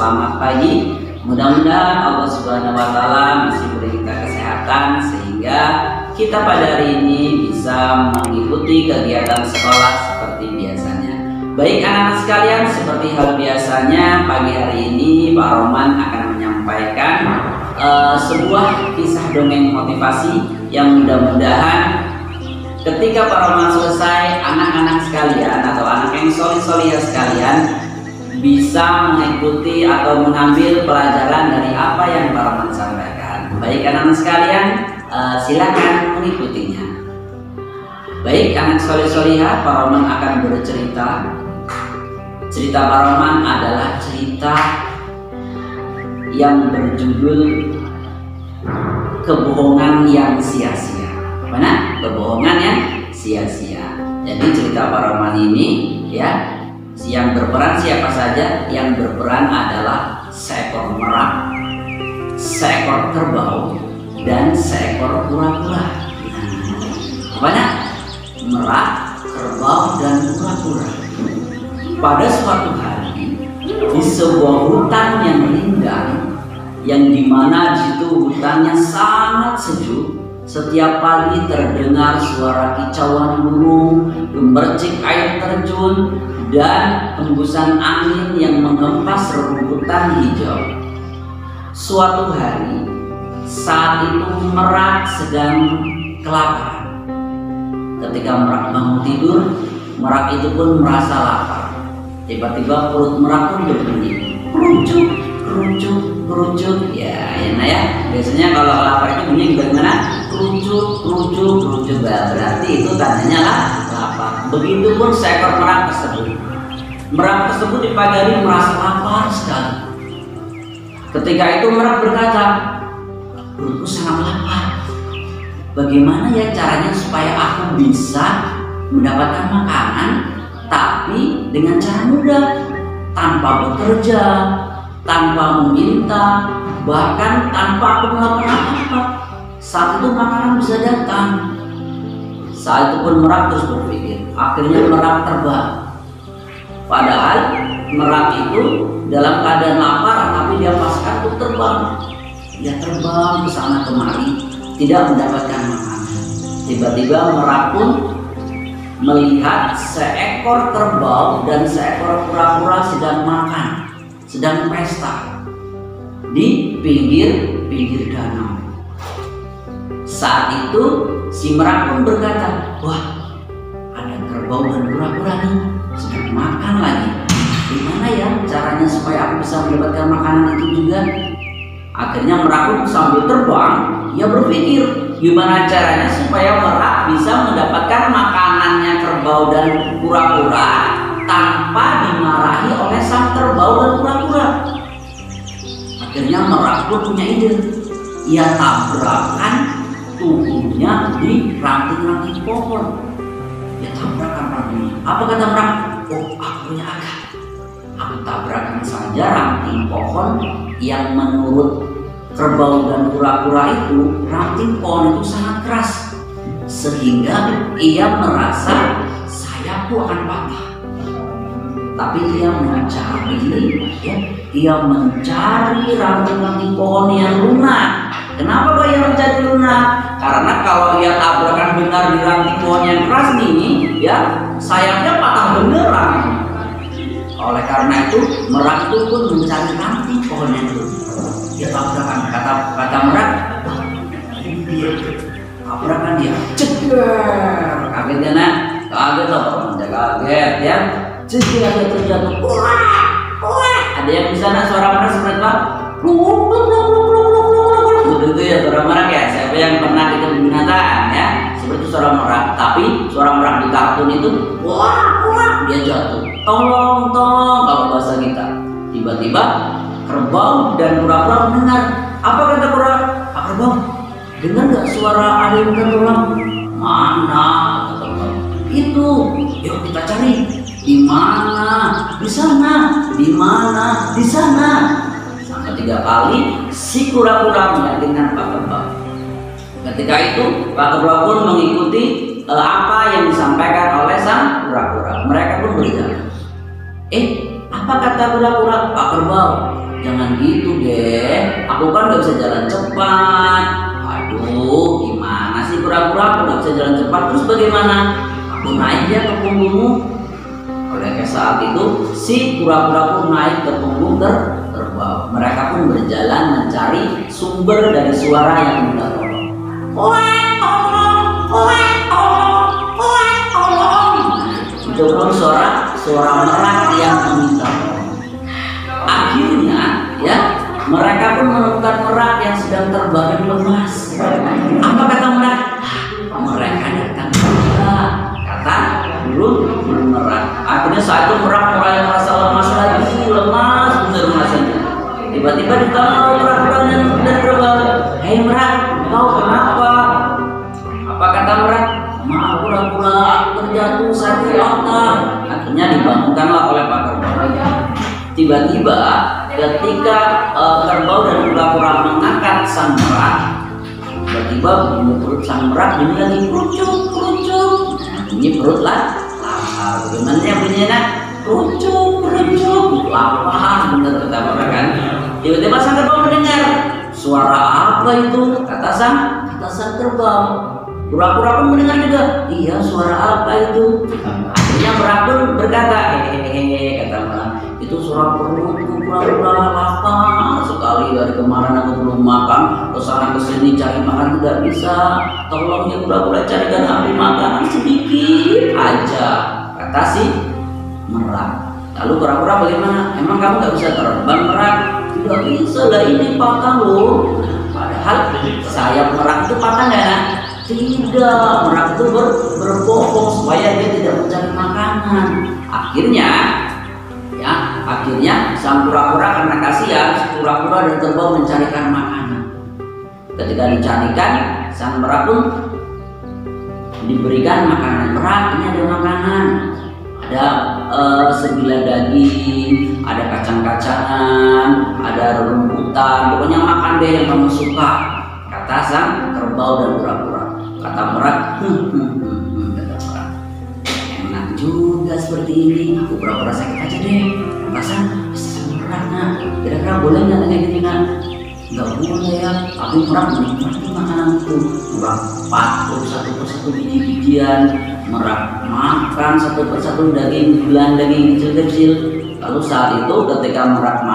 selamat pagi. Mudah-mudahan Allah Subhanahu wa Ta'ala masih beri kita kesehatan sehingga kita pada hari ini bisa mengikuti kegiatan sekolah seperti biasanya. Baik anak-anak sekalian, seperti hal biasanya pagi hari ini Pak Roman akan menyampaikan sebuah kisah dongeng motivasi yang mudah-mudahan ketika Pak Roman selesai, anak-anak sekalian atau anak yang solih-solihah sekalian bisa mengikuti atau mengambil pelajaran dari apa yang Pak Roman sampaikan. Baik anak-anak sekalian, silakan mengikutinya. Baik anak solih-solihah, Pak Roman akan bercerita. Cerita Pak Roman adalah cerita yang berjudul Kebohongan yang Sia-sia. Mana? Kebohongan yang sia-sia. Jadi cerita Pak Roman ini ya, yang berperan siapa saja? Yang berperan adalah seekor merak, seekor kerbau, dan seekor kura-kura. Apanya? Merak, kerbau, dan kura-kura. Pada suatu hari di sebuah hutan yang rindang, yang dimana di situ hutannya sangat sejuk. Setiap pagi terdengar suara kicauan burung, gemercik air terjun, dan hembusan angin yang mengempas rerumputan hijau. Suatu hari, saat itu merak sedang kelaparan. Ketika merak bangun tidur, merak itu pun merasa lapar. Tiba-tiba perut merak pun berbunyi, keruncuk, keruncuk, keruncuk. Ya. Biasanya kalau lapar itu bunyi bagaimana? Keruncuk, keruncuk, keruncuk. Berarti itu tandanya lah lapar. Begitupun seekor merak tersebut. Merak tersebut di pagi hari merasa lapar sekali. Ketika itu merak berkata, perutku sangat lapar. Bagaimana ya caranya supaya aku bisa mendapatkan makanan, tapi dengan cara mudah, tanpa bekerja, tanpa meminta, bahkan tanpa aku melakukan apa-apa. Saat itu makanan bisa datang. Saat itu pun merak terus berpikir. Akhirnya merak terbang. Padahal merak itu dalam keadaan lapar, tapi dia paksakan untuk terbang. Dia terbang ke sana kemari, tidak mendapatkan makanan. Tiba-tiba merak pun melihat seekor kerbau dan seekor kura-kura sedang makan, sedang pesta di pinggir danau. Saat itu si merak pun berkata, wah, ada kerbau dan kura-kura nih sedang makan lagi. Gimana ya caranya supaya aku bisa mendapatkan makanan itu juga? Akhirnya merak pun sambil terbang, ia berpikir gimana caranya supaya merak bisa mendapatkan makanannya kerbau dan kura-kura tanpa dimarahi oleh sang kerbau dan kura-kura. Akhirnya merak pun punya ide. Ia tabrakan tubuhnya di ranting-ranting pohon. Dia tabrakan rantingnya. Apa kata merak? Oh, aku punya akal. Aku tabrakan saja ranting pohon yang menurut kerbau dan kura-kura itu, ranting pohon itu sangat keras, sehingga ia merasa sayapku akan patah. Tapi ia mencari ranting-ranting pohon yang lunak. Kenapa ia mencari lunak? Karena kalau ia tabrakan benar di ranting pohon yang keras nih, ya sayapnya patah beneran. Oleh karena itu, merak itu pun mencari ranting pohon yang lunak. Dia tabrakan, kata merak, dia tabrakan dia, ceger. Kaget ya nak? Kaget loh, kaget ya. Ceger dia terjatuh. Wah. Ada yang di sana suara merak seperti apa? Begitu ya suara merak ya. Siapa yang pernah ketemu binatang ya? Seperti suara merak. Tapi suara merak di kartun itu, wah, dia jatuh. Tolong, kalau bahasa kita. Tiba-tiba kerbau dan kura-kura mendengar. Apa kata kerbau? Dengar nggak suara ada yang minta tolong? Mana? Itu. Yuk kita cari. Di mana? Di sana. Di mana? Di sana. Sampai 3 kali si kura-kura meyakinkan Pak Kerbau. Ketika itu Pak Kerbau pun mengikuti apa yang disampaikan oleh sang kura-kura. Mereka pun berjalan. Apa Apa kata kura-kura? Pak Kerbau, jangan gitu deh, aku kan gak bisa jalan cepat. Aduh, gimana sih kura-kura, aku gak bisa jalan cepat, terus bagaimana? Aku naik ya ke punggungmu. Oleh saat itu si kura-kura pun naik ke punggung kerbau. Mereka pun berjalan mencari sumber dari suara yang minta tolong. Itu pun suara merak yang meminta tolong. Akhirnya ya, mereka pun menemukan merak yang sedang terbaring lemas. Apa kata merak? Mereka datang juga, kata burung merak. Akhirnya saat itu merak mulai merasa lemas lagi, lemas bener rasanya. Tiba-tiba ditanya merak dan kerbau, "Hei merak, kau kenapa?" Apa kata merak? "Maaf kura-kura, aku terjatuh sakit otak." Akhirnya dibangunkanlah oleh Pak Kerbau. Tiba-tiba ketika kerbau dan kura-kura mengangkat sang merak, tiba-tiba bunyi perut sang merak bunyi lagi kerucuk. Bunyi perut lapar. Bagaimana ya bunyinya? Kerucuk, lapar bener kata merak kan. Tiba-tiba sang kerbau mendengar suara apa itu? Kata sang kerbau. Kura-kura pun mendengar juga. Iya, suara apa itu? Akhirnya merak pun berkata, hehehe, kata merak, itu suara perutku, kura-kura lapar sekali, dari kemarin aku belum makan, kesana kesini cari makan tidak bisa. Tolong ya kura-kura, carikan aku makanan sedikit aja, kata si merak. Lalu kura-kura bagaimana? Emang kamu gak bisa terbang merak? Tidak bisa lah, ini patah loh. Padahal sayap merak itu patah gak nak? Tidak, merak itu berbohong supaya dia tidak mencari makanan. Akhirnya sang kura-kura karena kasihan, kura-kura dan kerbau mencarikan makanan. Ketika dicarikan, sang merak pun diberikan makanan. Merak, ini ada makanan. Ada sebilah daging, ada kacang-kacangan, ada rumputan. Pokoknya makan deh yang kamu suka, kata sang kerbau dan kura-kura. Kata merak, kata merak, enak juga seperti ini. Aku pura-pura sakit aja deh. Perasaan merak, nah kira-kira boleh nggak kayak gini kan? Nggak boleh ya. Aku merak menikmati makanan itu. Merak patuh satu persatu biji-bijian. Merak makan satu persatu daging kecil-kecil. Lalu saat itu ketika merak